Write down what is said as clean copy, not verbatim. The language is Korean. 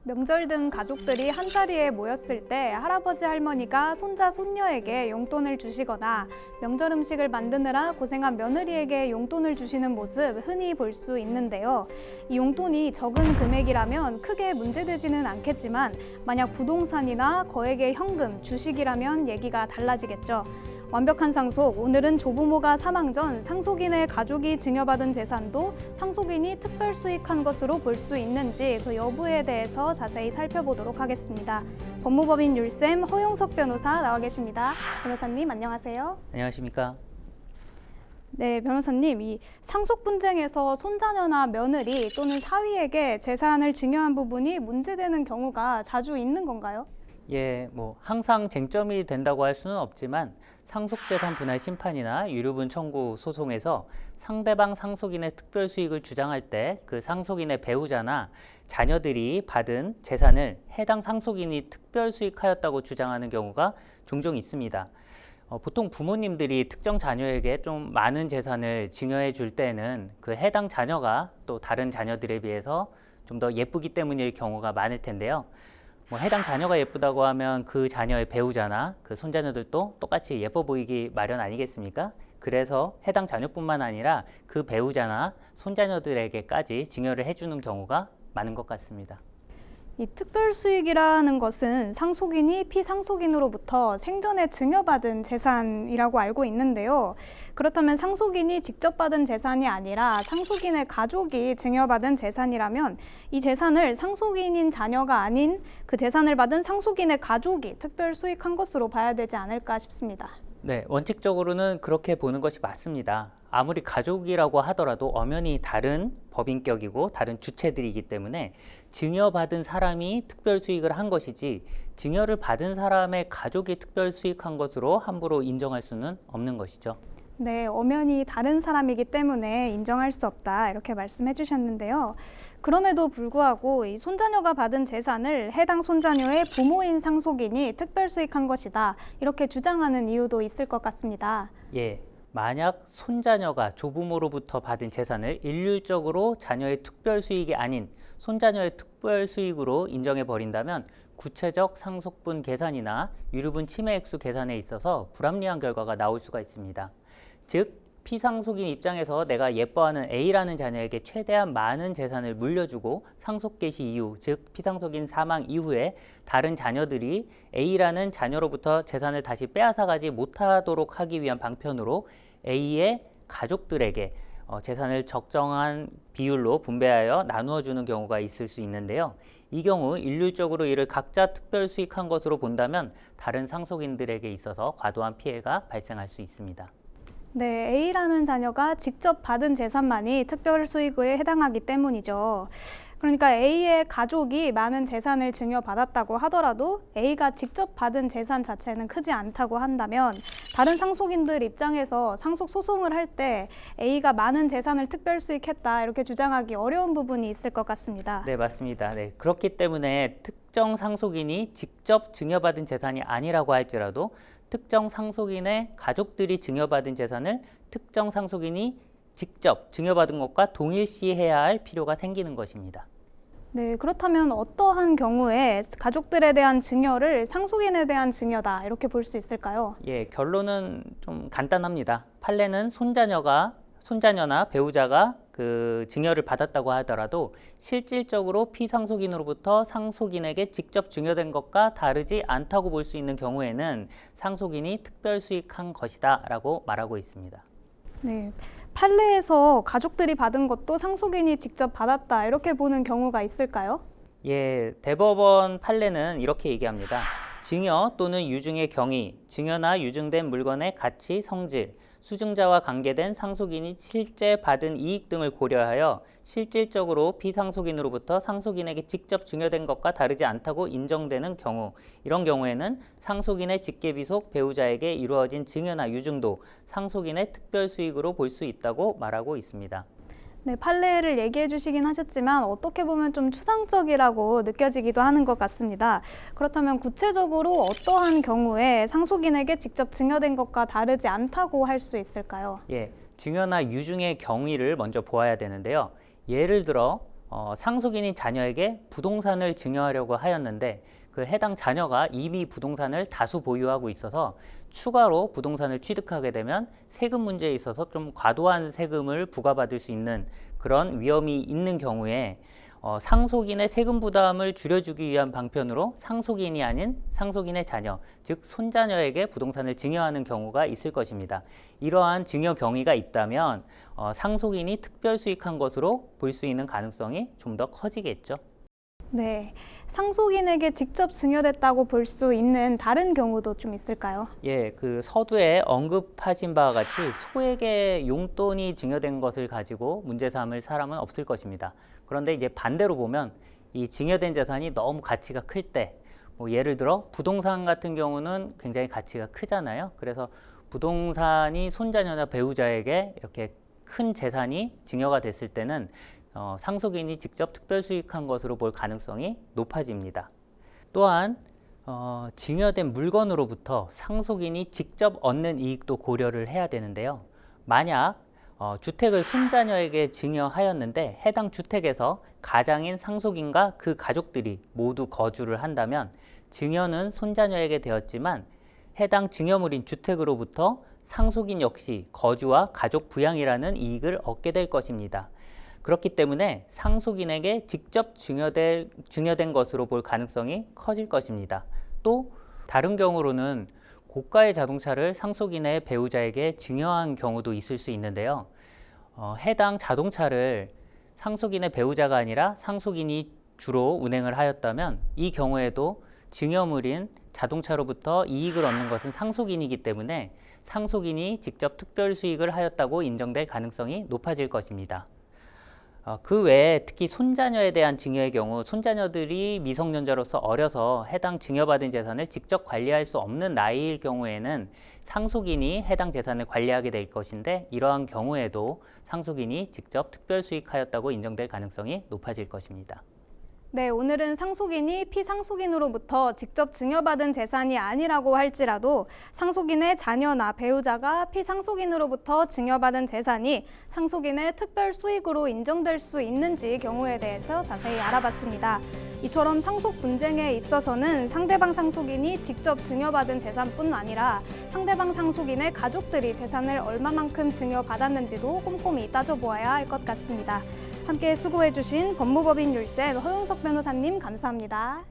명절 등 가족들이 한자리에 모였을 때 할아버지 할머니가 손자 손녀에게 용돈을 주시거나 명절 음식을 만드느라 고생한 며느리에게 용돈을 주시는 모습 흔히 볼 수 있는데요. 이 용돈이 적은 금액이라면 크게 문제되지는 않겠지만 만약 부동산이나 거액의 현금, 주식이라면 얘기가 달라지겠죠. 완벽한 상속, 오늘은 조부모가 사망 전 상속인의 가족이 증여받은 재산도 상속인이 특별 수익한 것으로 볼 수 있는지 그 여부에 대해서 자세히 살펴보도록 하겠습니다. 법무법인 율쌤 허용석 변호사 나와 계십니다. 변호사님 안녕하세요. 안녕하십니까? 네, 변호사님, 이 상속 분쟁에서 손자녀나 며느리 또는 사위에게 재산을 증여한 부분이 문제되는 경우가 자주 있는 건가요? 예, 항상 쟁점이 된다고 할 수는 없지만 상속재산 분할 심판이나 유류분 청구 소송에서 상대방 상속인의 특별 수익을 주장할 때 그 상속인의 배우자나 자녀들이 받은 재산을 해당 상속인이 특별 수익하였다고 주장하는 경우가 종종 있습니다. 보통 부모님들이 특정 자녀에게 좀 많은 재산을 증여해 줄 때는 그 해당 자녀가 또 다른 자녀들에 비해서 좀 더 예쁘기 때문일 경우가 많을 텐데요. 해당 자녀가 예쁘다고 하면 그 자녀의 배우자나 그 손자녀들도 똑같이 예뻐 보이기 마련 아니겠습니까? 그래서 해당 자녀뿐만 아니라 그 배우자나 손자녀들에게까지 증여를 해주는 경우가 많은 것 같습니다. 이 특별 수익이라는 것은 상속인이 피상속인으로부터 생전에 증여받은 재산이라고 알고 있는데요. 그렇다면 상속인이 직접 받은 재산이 아니라 상속인의 가족이 증여받은 재산이라면 이 재산을 상속인인 자녀가 아닌 그 재산을 받은 상속인의 가족이 특별 수익한 것으로 봐야 되지 않을까 싶습니다. 네, 원칙적으로는 그렇게 보는 것이 맞습니다. 아무리 가족이라고 하더라도 엄연히 다른 법인격이고 다른 주체들이기 때문에 증여받은 사람이 특별 수익을 한 것이지 증여를 받은 사람의 가족이 특별 수익한 것으로 함부로 인정할 수는 없는 것이죠. 네, 엄연히 다른 사람이기 때문에 인정할 수 없다 이렇게 말씀해 주셨는데요. 그럼에도 불구하고 이 손자녀가 받은 재산을 해당 손자녀의 부모인 상속인이 특별 수익한 것이다 이렇게 주장하는 이유도 있을 것 같습니다. 예, 만약 손자녀가 조부모로부터 받은 재산을 일률적으로 자녀의 특별 수익이 아닌 손자녀의 특별 수익으로 인정해 버린다면 구체적 상속분 계산이나 유류분 침해 액수 계산에 있어서 불합리한 결과가 나올 수가 있습니다. 즉, 피상속인 입장에서 내가 예뻐하는 A라는 자녀에게 최대한 많은 재산을 물려주고 상속 개시 이후, 즉 피상속인 사망 이후에 다른 자녀들이 A라는 자녀로부터 재산을 다시 빼앗아가지 못하도록 하기 위한 방편으로 A의 가족들에게 재산을 적정한 비율로 분배하여 나누어 주는 경우가 있을 수 있는데요. 이 경우 일률적으로 이를 각자 특별 수익한 것으로 본다면 다른 상속인들에게 있어서 과도한 피해가 발생할 수 있습니다. 네, A라는 자녀가 직접 받은 재산만이 특별 수익에 해당하기 때문이죠. 그러니까 A의 가족이 많은 재산을 증여받았다고 하더라도 A가 직접 받은 재산 자체는 크지 않다고 한다면 다른 상속인들 입장에서 상속 소송을 할 때 A가 많은 재산을 특별 수익했다 이렇게 주장하기 어려운 부분이 있을 것 같습니다. 네, 맞습니다. 네, 그렇기 때문에 특정 상속인이 직접 증여받은 재산이 아니라고 할지라도 특정 상속인의 가족들이 증여받은 재산을 특정 상속인이 직접 증여받은 것과 동일시해야 할 필요가 생기는 것입니다. 네, 그렇다면 어떠한 경우에 가족들에 대한 증여를 상속인에 대한 증여다 이렇게 볼 수 있을까요? 예, 결론은 좀 간단합니다. 판례는 손자녀나 배우자가 그 증여를 받았다고 하더라도 실질적으로 피상속인으로부터 상속인에게 직접 증여된 것과 다르지 않다고 볼 수 있는 경우에는 상속인이 특별 수익한 것이다 라고 말하고 있습니다. 네, 판례에서 가족들이 받은 것도 상속인이 직접 받았다 이렇게 보는 경우가 있을까요? 예, 대법원 판례는 이렇게 얘기합니다. 증여 또는 유증의 경위, 증여나 유증된 물건의 가치, 성질, 수증자와 관계된 상속인이 실제 받은 이익 등을 고려하여 실질적으로 피상속인으로부터 상속인에게 직접 증여된 것과 다르지 않다고 인정되는 경우, 이런 경우에는 상속인의 직계비속 배우자에게 이루어진 증여나 유증도 상속인의 특별 수익으로 볼 수 있다고 말하고 있습니다. 네, 판례를 얘기해 주시긴 하셨지만 어떻게 보면 좀 추상적이라고 느껴지기도 하는 것 같습니다. 그렇다면 구체적으로 어떠한 경우에 상속인에게 직접 증여된 것과 다르지 않다고 할 수 있을까요? 예, 증여나 유증의 경위를 먼저 보아야 되는데요. 예를 들어 상속인이 자녀에게 부동산을 증여하려고 하였는데 그 해당 자녀가 이미 부동산을 다수 보유하고 있어서 추가로 부동산을 취득하게 되면 세금 문제에 있어서 좀 과도한 세금을 부과받을 수 있는 그런 위험이 있는 경우에 상속인의 세금 부담을 줄여주기 위한 방편으로 상속인이 아닌 상속인의 자녀, 즉 손자녀에게 부동산을 증여하는 경우가 있을 것입니다. 이러한 증여 경위가 있다면 상속인이 특별수익한 것으로 볼 수 있는 가능성이 좀 더 커지겠죠. 네, 상속인에게 직접 증여됐다고 볼 수 있는 다른 경우도 좀 있을까요? 예, 그 서두에 언급하신 바와 같이 소액의 용돈이 증여된 것을 가지고 문제 삼을 사람은 없을 것입니다. 그런데 이제 반대로 보면 이 증여된 재산이 너무 가치가 클 때, 뭐 예를 들어 부동산 같은 경우는 굉장히 가치가 크잖아요. 그래서 부동산이 손자녀나 배우자에게 이렇게 큰 재산이 증여가 됐을 때는 상속인이 직접 특별수익한 것으로 볼 가능성이 높아집니다. 또한 증여된 물건으로부터 상속인이 직접 얻는 이익도 고려를 해야 되는데요. 만약 주택을 손자녀에게 증여하였는데 해당 주택에서 가장인 상속인과 그 가족들이 모두 거주를 한다면 증여는 손자녀에게 되었지만 해당 증여물인 주택으로부터 상속인 역시 거주와 가족 부양이라는 이익을 얻게 될 것입니다. 그렇기 때문에 상속인에게 직접 증여된 것으로 볼 가능성이 커질 것입니다. 또 다른 경우로는 고가의 자동차를 상속인의 배우자에게 증여한 경우도 있을 수 있는데요. 해당 자동차를 상속인의 배우자가 아니라 상속인이 주로 운행을 하였다면 이 경우에도 증여물인 자동차로부터 이익을 얻는 것은 상속인이기 때문에 상속인이 직접 특별수익을 하였다고 인정될 가능성이 높아질 것입니다. 그 외에 특히 손자녀에 대한 증여의 경우 손자녀들이 미성년자로서 어려서 해당 증여받은 재산을 직접 관리할 수 없는 나이일 경우에는 상속인이 해당 재산을 관리하게 될 것인데 이러한 경우에도 상속인이 직접 특별수익하였다고 인정될 가능성이 높아질 것입니다. 네, 오늘은 상속인이 피상속인으로부터 직접 증여받은 재산이 아니라고 할지라도 상속인의 자녀나 배우자가 피상속인으로부터 증여받은 재산이 상속인의 특별 수익으로 인정될 수 있는지 경우에 대해서 자세히 알아봤습니다. 이처럼 상속 분쟁에 있어서는 상대방 상속인이 직접 증여받은 재산뿐 아니라 상대방 상속인의 가족들이 재산을 얼마만큼 증여받았는지도 꼼꼼히 따져보아야 할 것 같습니다. 함께 수고해주신 법무법인 율쌤 허용석 변호사님 감사합니다.